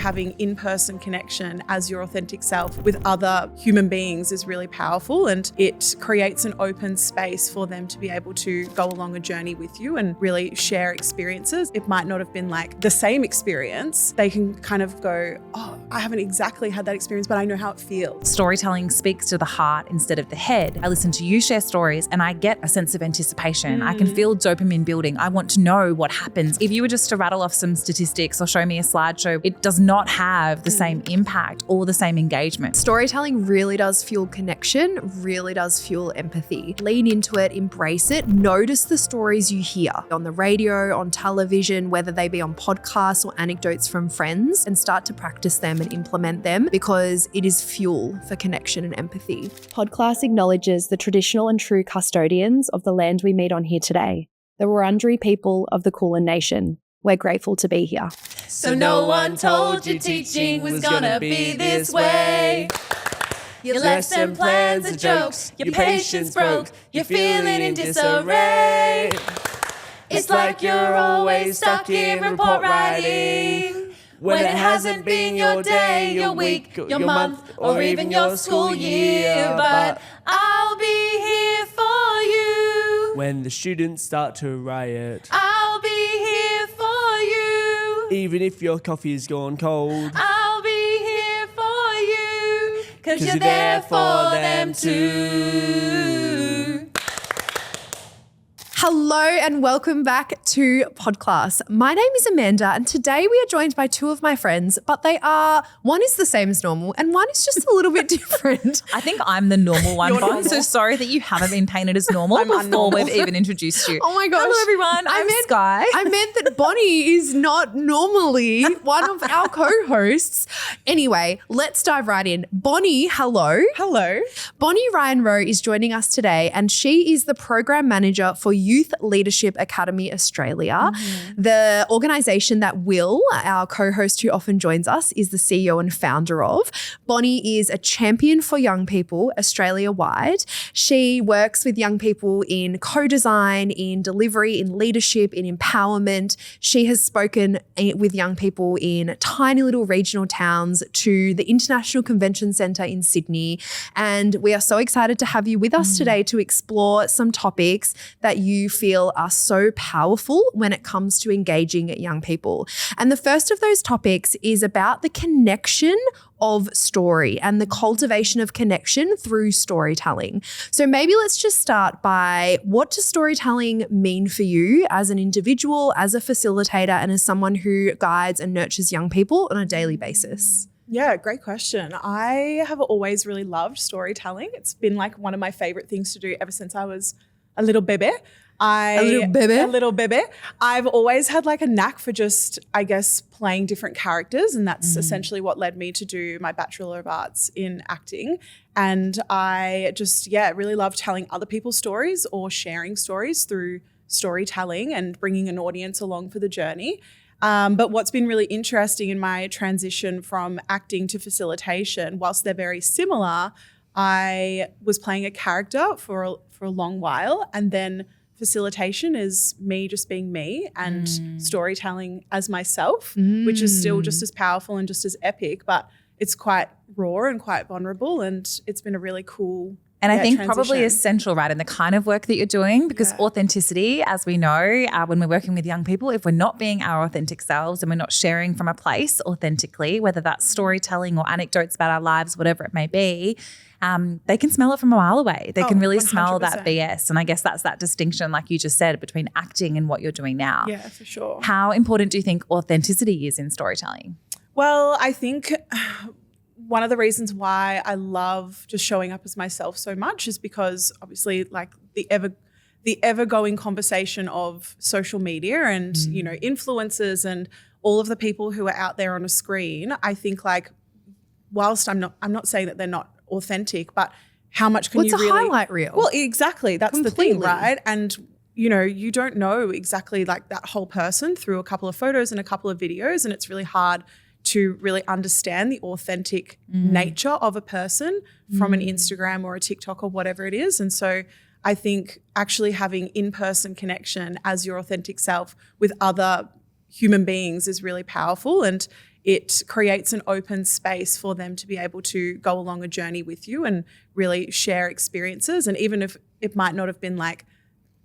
having in-person connection as your authentic self with other human beings is really powerful, and it creates an open space for them to be able to go along a journey with you and really share experiences. It might not have been like the same experience. They can kind of go, oh, I haven't exactly had that experience, but I know how it feels. Storytelling speaks to the heart instead of the head. I listen to you share stories and I get a sense of anticipation. I can feel dopamine building. I want to know what happens. If you were just to rattle off some statistics or show me a slideshow, it does not have the same impact or the same engagement. Storytelling really does fuel connection, really does fuel empathy. Lean into it, embrace it, notice the stories you hear on the radio, on television, whether they be on podcasts or anecdotes from friends, and start to practice them and implement them, because it is fuel for connection and empathy. Podclass acknowledges the traditional and true custodians of the land we meet on here today, the Wurundjeri people of the Kulin Nation. We're grateful to be here. So no one told you teaching was gonna be this way. Your lesson plans are jokes, your patience broke, you're feeling in disarray. It's like you're always stuck in report writing, when it hasn't been your day, your week, your month, or even your school year. But I'll be here for you when the students start to riot. I'll be here for you Even if your coffee's gone cold. I'll be here for you, 'cause you're there for them too. Hello and welcome back to Podclass. My name is Amanda, and today we are joined by two of my friends, but one is the same as normal and one is just a little bit different. I think I'm the normal one, You're Bon, normal. so sorry that you haven't been painted as normal before unnormal. we've even introduced you. Oh my gosh. Hello everyone, I'm Skye. I meant that Bonnie is not normally one of our co-hosts. Anyway, let's dive right in. Bonnie, hello. Hello. Bonnie Ryanro is joining us today, and she is the program manager for Youth Leadership Academy Australia. The organisation that Will, our co-host who often joins us, is the CEO and founder of. Bonnie is a champion for young people Australia-wide. She works with young people in co-design, in delivery, in leadership, in empowerment. She has spoken with young people in tiny little regional towns to the International Convention Centre in Sydney. And we are so excited to have you with us today to explore some topics that you feel are so powerful when it comes to engaging young people. And the first of those topics is about the connection of story and the cultivation of connection through storytelling. So maybe let's just start by, what does storytelling mean for you as an individual, as a facilitator, and as someone who guides and nurtures young people on a daily basis? Yeah, great question. I have always really loved storytelling. It's been like one of my favorite things to do ever since I was a little baby. A little baby. I've always had like a knack for just, I guess, playing different characters, and that's essentially what led me to do my Bachelor of Arts in acting. And I just, really love telling other people's stories or sharing stories through storytelling and bringing an audience along for the journey. But what's been really interesting in my transition from acting to facilitation, whilst they're very similar, I was playing a character for a long while, and then facilitation is me just being me and storytelling as myself, which is still just as powerful and just as epic, but it's quite raw and quite vulnerable, and it's been a really cool And I think probably transition. essential, right, in the kind of work that you're doing, because authenticity, as we know, when we're working with young people, if we're not being our authentic selves and we're not sharing from a place authentically, whether that's storytelling or anecdotes about our lives, whatever it may be, they can smell it from a mile away. They can really smell that 100%. BS. And I guess that's that distinction, like you just said, between acting and what you're doing now. Yeah, for sure. How important do you think authenticity is in storytelling? Well, I think one of the reasons why I love just showing up as myself so much is because obviously like the ever-going conversation of social media and, you know, influencers and all of the people who are out there on a screen, I think like whilst I'm not saying that they're not authentic, but how much can It's you a really highlight reel. Well, exactly. That's the thing, Completely. right? And you know, you don't know exactly like that whole person through a couple of photos and a couple of videos, and it's really hard to really understand the authentic nature of a person from an Instagram or a TikTok or whatever it is. And so I think actually having in-person connection as your authentic self with other human beings is really powerful, and it creates an open space for them to be able to go along a journey with you and really share experiences. And even if it might not have been like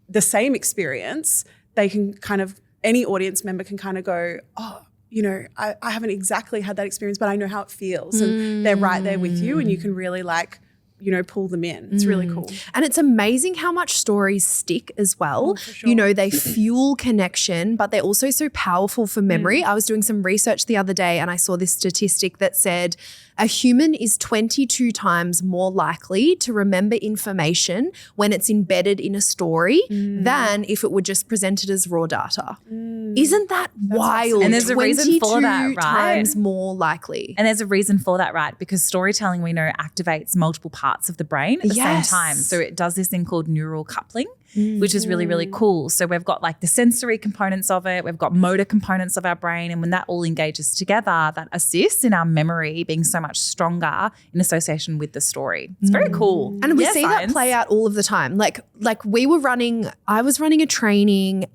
the same experience, they can kind of, any audience member can kind of go, oh, you know, I haven't exactly had that experience, but I know how it feels. And they're right there with you and you can really like, you know, pull them in. It's really cool. And it's amazing how much stories stick as well. For sure. You know, they fuel connection, but they're also so powerful for memory. I was doing some research the other day and I saw this statistic that said a human is 22 times more likely to remember information when it's embedded in a story than if it were just presented as raw data. Isn't that wild? And there's a reason for that, 22 right? times more likely. And there's a reason for that, right? Because storytelling, we know, activates multiple parts of the brain at the same time. So it does this thing called neural coupling, which is really, really cool. So we've got like the sensory components of it. We've got motor components of our brain. And when that all engages together, that assists in our memory being so much stronger in association with the story. It's very cool. And we see that play out all of the time. Like I was running a training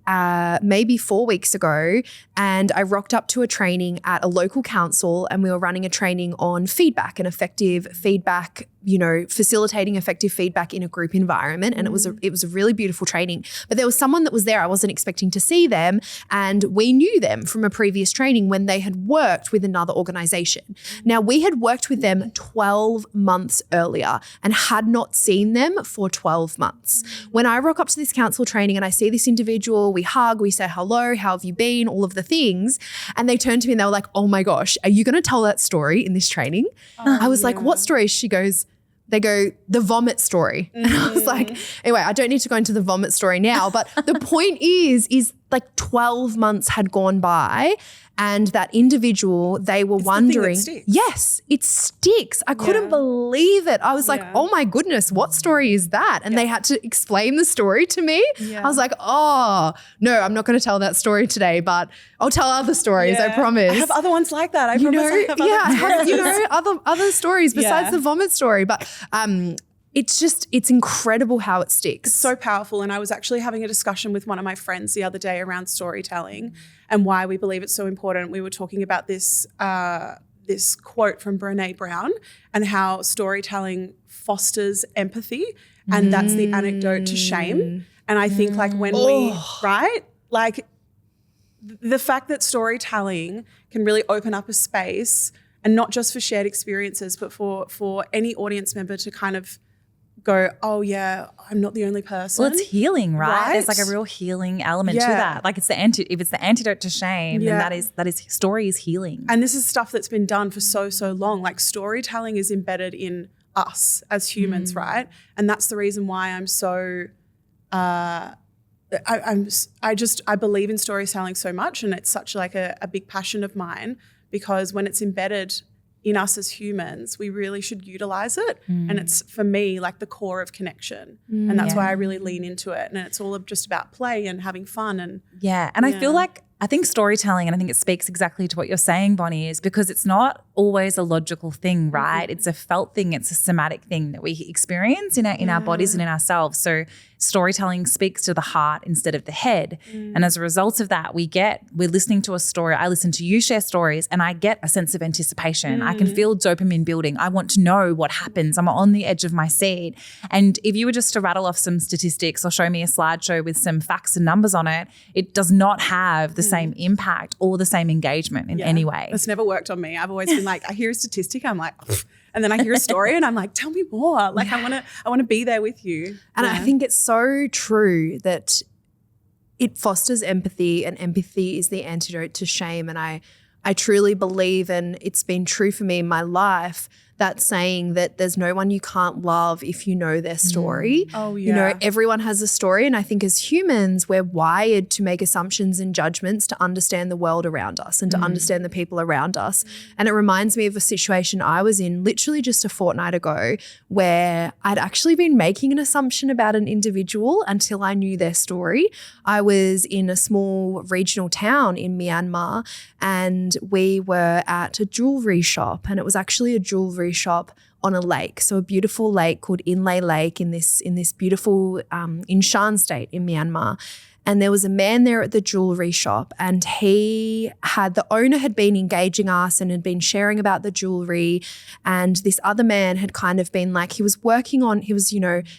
maybe 4 weeks ago, and I rocked up to a training at a local council and we were running a training on feedback and effective feedback, you know, facilitating effective feedback in a group environment. And it was a really beautiful training. But there was someone that was there. I wasn't expecting to see them. And we knew them from a previous training when they had worked with another organization. Now, we had worked with them 12 months earlier and had not seen them for 12 months. When I rock up to this council training and I see this individual, we hug, we say hello, how have you been, all of the things. And they turned to me and they were like, oh my gosh, are you going to tell that story in this training? I was like, what story? They go, the vomit story. And I was like, anyway, I don't need to go into the vomit story now, but the point is like 12 months had gone by and that individual, they were wondering. The thing that sticks. Yes, it sticks. I couldn't believe it. I was like, oh my goodness, what story is that? And they had to explain the story to me. I was like, oh, no, I'm not going to tell that story today, but I'll tell other stories, I promise. I have other ones like that. I promise I have other stories besides the vomit story. But it's incredible how it sticks. It's so powerful. And I was actually having a discussion with one of my friends the other day around storytelling and why we believe it's so important. We were talking about this this quote from Brené Brown and how storytelling fosters empathy, and that's the antidote to shame. And I think like when like the fact that storytelling can really open up a space, and not just for shared experiences, but for any audience member to kind of go, oh yeah, I'm not the only person. Well, it's healing, right? There's like a real healing element to that. Like if it's the antidote to shame, then that is story is healing. And this is stuff that's been done for so long. Like storytelling is embedded in us as humans, right? And that's the reason why I'm so I believe in storytelling so much, and it's such like a big passion of mine, because when it's embedded in us as humans, we really should utilize it. And it's, for me, like the core of connection. And that's why I really lean into it. And it's all just about play and having fun. And I feel like, I think storytelling, and I think it speaks exactly to what you're saying, Bonnie, is because it's not always a logical thing, right? It's a felt thing. It's a somatic thing that we experience in our bodies and in ourselves. So storytelling speaks to the heart instead of the head. And as a result of that, we're listening to a story. I listen to you share stories and I get a sense of anticipation. I can feel dopamine building. I want to know what happens. I'm on the edge of my seat. And if you were just to rattle off some statistics or show me a slideshow with some facts and numbers on it, it does not have the same impact or the same engagement in any way. It's never worked on me. I've always been like, I hear a statistic, I'm like, and then I hear a story and I'm like, tell me more. Like I want to be there with you. And I think it's so true that it fosters empathy, and empathy is the antidote to shame. And I truly believe, and it's been true for me in my life, that saying that there's no one you can't love if you know their story. Oh, yeah. You know, everyone has a story. And I think as humans, we're wired to make assumptions and judgments to understand the world around us and to understand the people around us. And it reminds me of a situation I was in literally just a fortnight ago, where I'd actually been making an assumption about an individual until I knew their story. I was in a small regional town in Myanmar, and we were at a jewelry shop, and it was actually a jewelry shop on a lake. So a beautiful lake called Inle Lake in this beautiful in Shan State in Myanmar. And there was a man there at the jewelry shop, and the owner had been engaging us and had been sharing about the jewelry. And this other man had kind of been like, he was,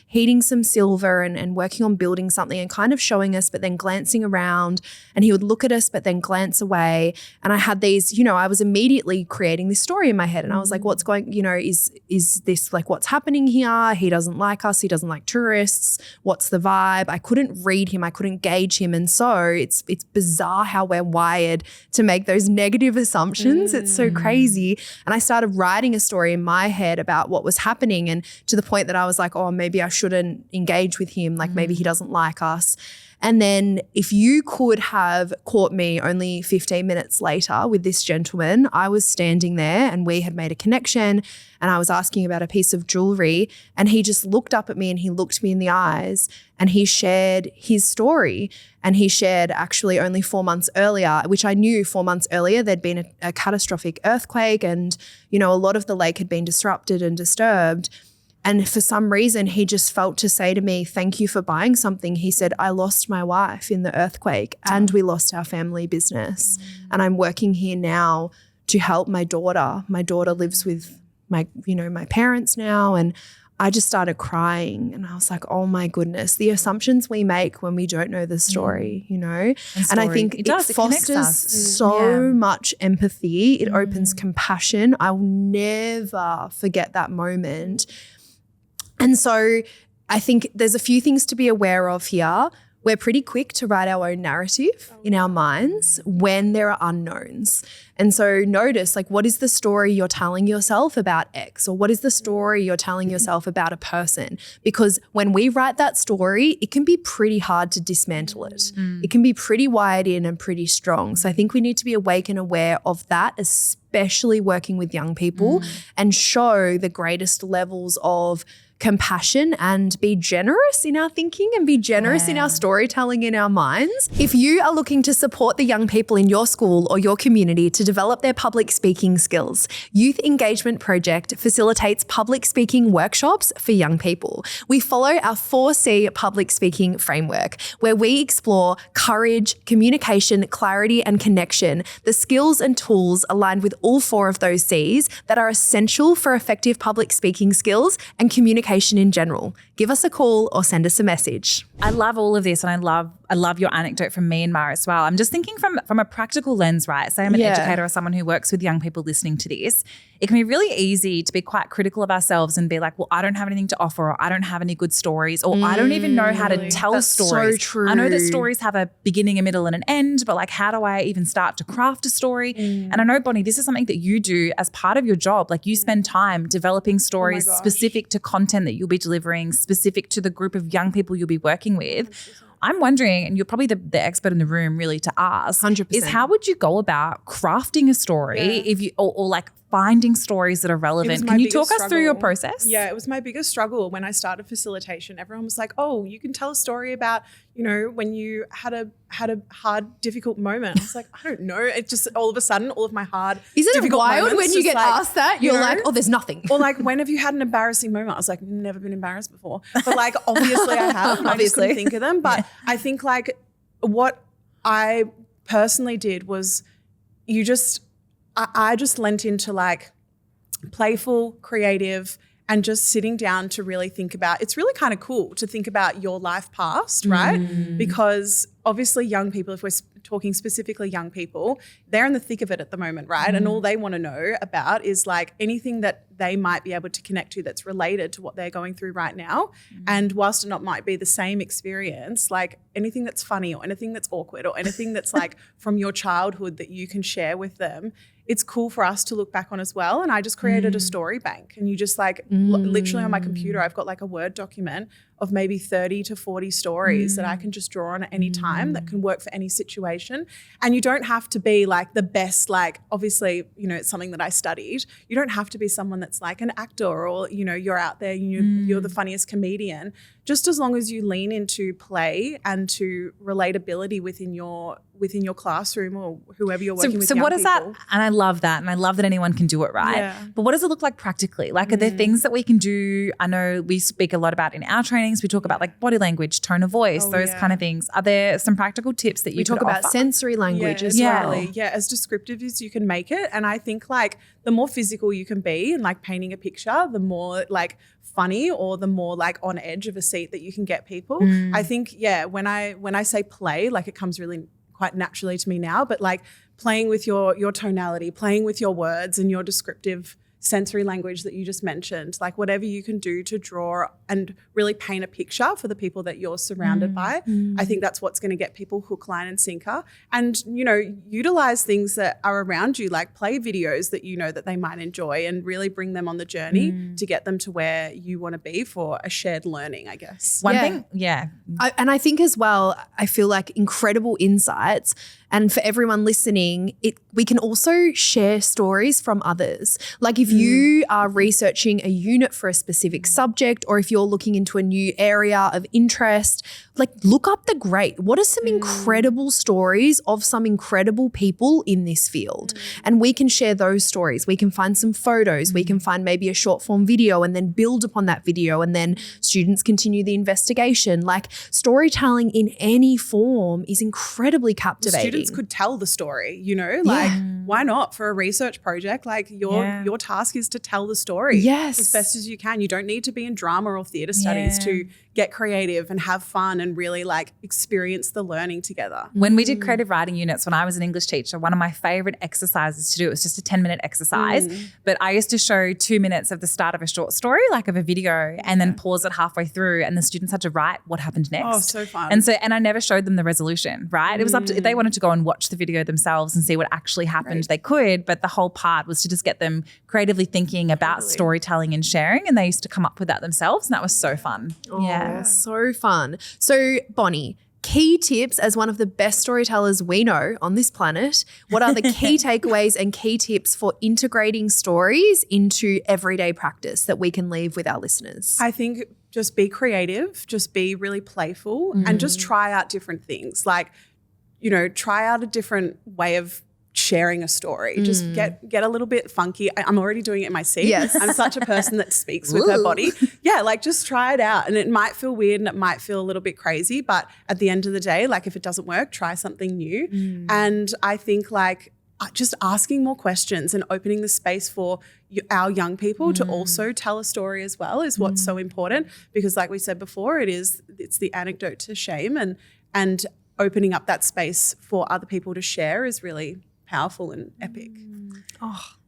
heating some silver and working on building something and kind of showing us, but then glancing around, and he would look at us, but then glance away. And I had these, I was immediately creating this story in my head, and I was like, what's going, is this like what's happening here? He doesn't like us. He doesn't like tourists. What's the vibe? I couldn't read him. I couldn't gauge him. And so it's bizarre how we're wired to make those negative assumptions. It's so crazy. And I started writing a story in my head about what was happening, and to the point that I was like, oh, maybe I shouldn't engage with him. Like maybe he doesn't like us. And then if you could have caught me only 15 minutes later with this gentleman, I was standing there and we had made a connection, and I was asking about a piece of jewelry, and he just looked up at me and he looked me in the eyes and he shared his story. And he shared actually only 4 months earlier, which I knew 4 months earlier there'd been a catastrophic earthquake, and, a lot of the lake had been disrupted and disturbed. And for some reason, he just felt to say to me, thank you for buying something. He said, I lost my wife in the earthquake and we lost our family business. And I'm working here now to help my daughter. My daughter lives with my parents now. And I just started crying, and I was like, oh my goodness, the assumptions we make when we don't know the story, And I think it fosters so much empathy. It opens compassion. I'll never forget that moment. And so I think there's a few things to be aware of here. We're pretty quick to write our own narrative in our minds when there are unknowns. And so notice, like, what is the story you're telling yourself about X, or what is the story you're telling yourself about a person? Because when we write that story, it can be pretty hard to dismantle it. It can be pretty wired in and pretty strong. So I think we need to be awake and aware of that, especially working with young people, and show the greatest levels of compassion and be generous in our thinking and be generous in our storytelling in our minds. If you are looking to support the young people in your school or your community to develop their public speaking skills, Youth Engagement Project facilitates public speaking workshops for young people. We follow our 4C public speaking framework, where we explore courage, communication, clarity, and connection, the skills and tools aligned with all 4 of those C's that are essential for effective public speaking skills and communication in general. Give us a call or send us a message. I love all of this, and I love your anecdote from Myanmar as well. I'm just thinking from a practical lens, right? Say I'm an educator or someone who works with young people listening to this. It can be really easy to be quite critical of ourselves and be like, well, I don't have anything to offer, or I don't have any good stories, or I don't even know how to tell stories. So true. I know that stories have a beginning, a middle, and an end, but like, how do I even start to craft a story? And I know, Bonnie, this is something that you do as part of your job. Like, you spend time developing stories specific to content that you'll be delivering, specific to the group of young people you'll be working with. 100%. I'm wondering, and you're probably the expert in the room really to ask, 100%. is how would you go about crafting a story if you, or like finding stories that are relevant? Can you talk us through your process? Yeah, it was my biggest struggle when I started facilitation. Everyone was like, oh, you can tell a story about, when you had a hard, difficult moment. I was like, I don't know. It just all of a sudden, all of my hard, Isn't it wild when you get asked that? You're like, oh, there's nothing. Or like, when have you had an embarrassing moment? I was like, never been embarrassed before. But like, obviously I have. I just couldn't think of them. But I think like what I personally did was I just lent into like playful, creative, and just sitting down to really think about, it's really kind of cool to think about your life past, right? Because obviously young people, if we're talking specifically young people, they're in the thick of it at the moment, right? And all they want to know about is like anything that they might be able to connect to that's related to what they're going through right now. And whilst it not might be the same experience, like anything that's funny or anything that's awkward or anything that's like from your childhood that you can share with them, it's cool for us to look back on as well. And I just created a story bank, and you just like literally on my computer, I've got like a Word document of maybe 30 to 40 stories that I can just draw on at any time that can work for any situation. And you don't have to be like the best, like obviously, it's something that I studied. You don't have to be someone that's like an actor or, you're out there, you're the funniest comedian. Just as long as you lean into play and to relatability within your within your classroom or whoever you're working with. So young what is people. that? And I love that. And I love that anyone can do it, right? Yeah. But what does it look like practically? Like, are there things that we can do? I know we speak a lot about in our trainings. We talk about like body language, tone of voice, those kind of things. Are there some practical tips that you We talk about offer? sensory language as well. Yeah, as descriptive as you can make it. And I think like the more physical you can be in like painting a picture, the more like funny or the more like on edge of a seat that you can get people. I think, when I say play, like it comes really quite naturally to me now, but like playing with your tonality, playing with your words and your descriptive sensory language that you just mentioned, like whatever you can do to draw and really paint a picture for the people that you're surrounded by. I think that's what's going to get people hook, line and sinker. And, you know, utilize things that are around you, like play videos that you know that they might enjoy and really bring them on the journey to get them to where you want to be for a shared learning, I guess. One thing, And I think as well, I feel like incredible insights. And for everyone listening, we can also share stories from others. Like if you are researching a unit for a specific subject, or if you're looking into a new area of interest, like look up the great. What are some incredible stories of some incredible people in this field? And we can share those stories. We can find some photos. We can find maybe a short form video and then build upon that video, and then students continue the investigation. Like storytelling in any form is incredibly captivating. Students could tell the story, you know, like why not for a research project? Like your task is to tell the story as best as you can. You don't need to be in drama or theatre studies to get creative and have fun and really like experience the learning together. When we did creative writing units, when I was an English teacher, one of my favorite exercises to do, it was just a 10-minute exercise, but I used to show 2 minutes of the start of a short story, like of a video, and then pause it halfway through, and the students had to write what happened next. Oh, so fun. And I never showed them the resolution, right? It was up to, if they wanted to go and watch the video themselves and see what actually happened, they could, but the whole part was to just get them creatively thinking about storytelling and sharing, and they used to come up with that themselves, and that was so fun. So fun. So Bonnie, key tips as one of the best storytellers we know on this planet. What are the key takeaways and key tips for integrating stories into everyday practice that we can leave with our listeners? I think just be creative, just be really playful and just try out different things. Like, you know, try out a different way of sharing a story. Just get a little bit funky. I'm already doing it in my seat. Yes. I'm such a person that speaks with her body. Yeah, like just try it out. And it might feel weird and it might feel a little bit crazy, but at the end of the day, like if it doesn't work, try something new. And I think like just asking more questions and opening the space for our young people to also tell a story as well is what's so important, because like we said before, it's the anecdote to shame, and opening up that space for other people to share is really powerful and epic.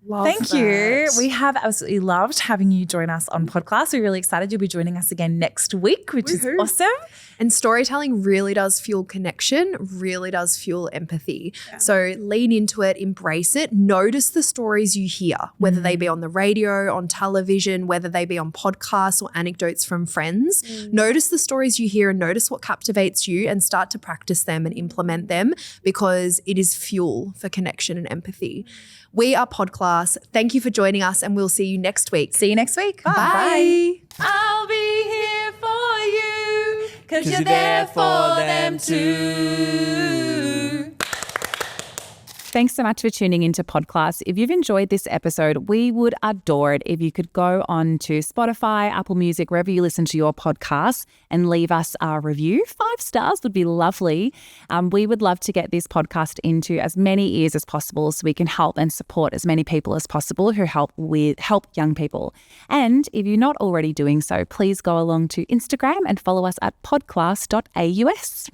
Thank you. We have absolutely loved having you join us on Podclass. We're really excited you'll be joining us again next week, which is awesome. And storytelling really does fuel connection, really does fuel empathy. So lean into it, embrace it, notice the stories you hear, whether they be on the radio, on television, whether they be on podcasts or anecdotes from friends. Notice the stories you hear and notice what captivates you, and start to practice them and implement them, because it is fuel for connection and empathy. We are Podclass. Thank you for joining us, and we'll see you next week. See you next week. Bye. I'll be here for you, 'cause you're there for them too. Thanks so much for tuning into Podclass. If you've enjoyed this episode, we would adore it if you could go on to Spotify, Apple Music, wherever you listen to your podcasts, and leave us a review. 5 stars would be lovely. We would love to get this podcast into as many ears as possible so we can help and support as many people as possible who help young people. And if you're not already doing so, please go along to Instagram and follow us at podclass.aus.